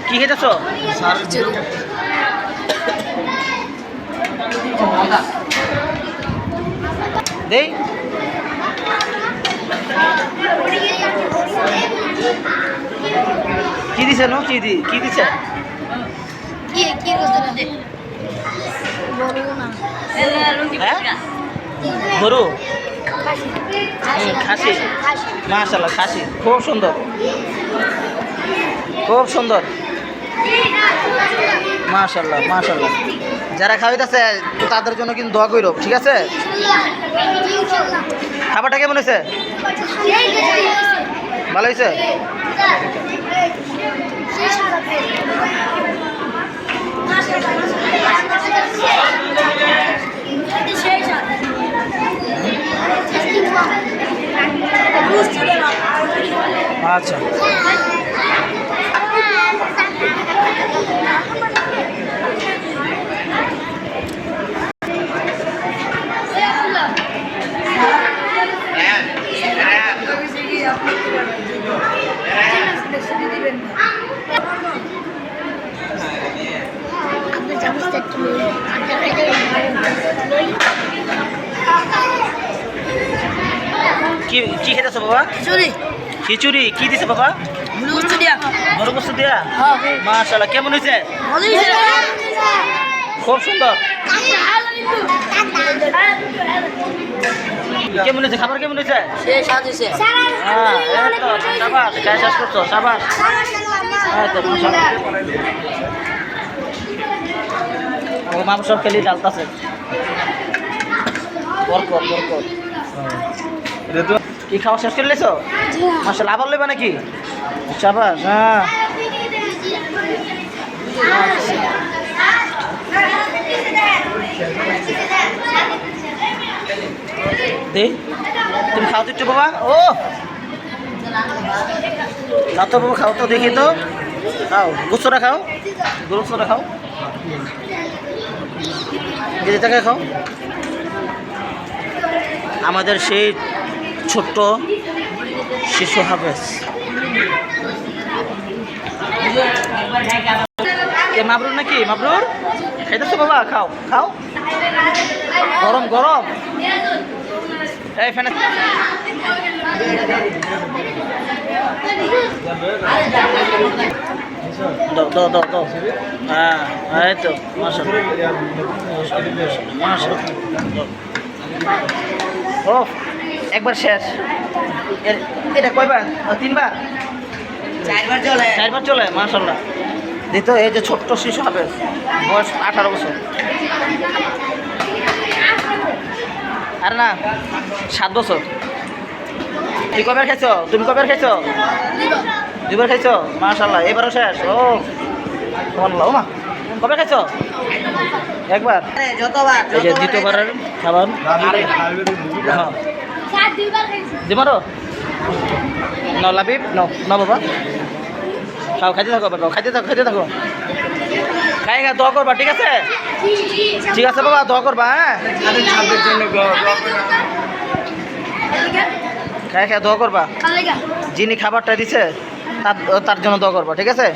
কি খেতেছ? দেই কি দিছে নো? কি দিছে? গরু খাসি, মাশাআল্লাহ খাসি, খুব সুন্দর, খুব সুন্দর, মাশাআল্লাহ মাশাআল্লাহ। যারা খাওয়াইতেছে তাদের জন্য কিন্তু দোয়া কইরো, ঠিক আছে? খাবারটা কেমন হয়েছে? ভালো হয়েছে? আচ্ছা কি কি খেতেছো বাবা? খিচুড়ি। কি দিছে বাবা? গরু গোশত দিয়া। মাশাআল্লাহ, কেমন হয়েছে? খুব সুন্দর। কেমন হয়েছে খাবার? কেমন হয়েছে? সাবাস, খাই শেষ করছো, সাবাস। মাংস খেলি ডালতাছে বরকত বরকত। কি খাওয়া শেষ করে লেছো? মাশাআল্লাহ, আবার লইবা নাকি? সাবাস। হ্যাঁ দে, তুমি খাও তো একটু বাবা। ও না তো বাবা, খাও তো দেখি তো, খাও গোস্তটা খাও, গোস্তটা খাও, টাকা খাও। আমাদের সেই ছোট্ট শিশু হাফেজ মাবরুর নাকি? মাবরুর খাইতেছো বাবা? খাও খাও, গরম গরম। এই ফ্যানে দাও দাও দাও দাও। হ্যাঁ এই তো মাশাআল্লাহ মাশাআল্লাহ। ও একবার শেষ। এটা কয়বার? 3 বার? 4 বার চলে। মাশাআল্লাহ। দিত এই যে ছোট্ট শিশু হবে, বয়স 18 বছর। আর না 7 বছর। তুই কবার খাইছো? তুমি কবার খাইছো? 2 বার খাইছো। মাশাআল্লাহ, এবারও শেষ। ও সুবহানাল্লাহ। মা কবে খাইছো? একবার। এই যে দ্বিতীয়বারের খাবার। দিবারো ন লাবিব ন ন বাবা, খাও, খাইতে থাকো বাবা, খাইতে থাকো, খাইতে থাকো। খাই গা, দোয়া করবা, ঠিক আছে? ঠিক আছে বাবা, দোয়া করবা। হ্যাঁ খাই খাই দোয়া করবা। যিনি খাবারটা দিছে তার জন্য দোয়া করবা, ঠিক আছে?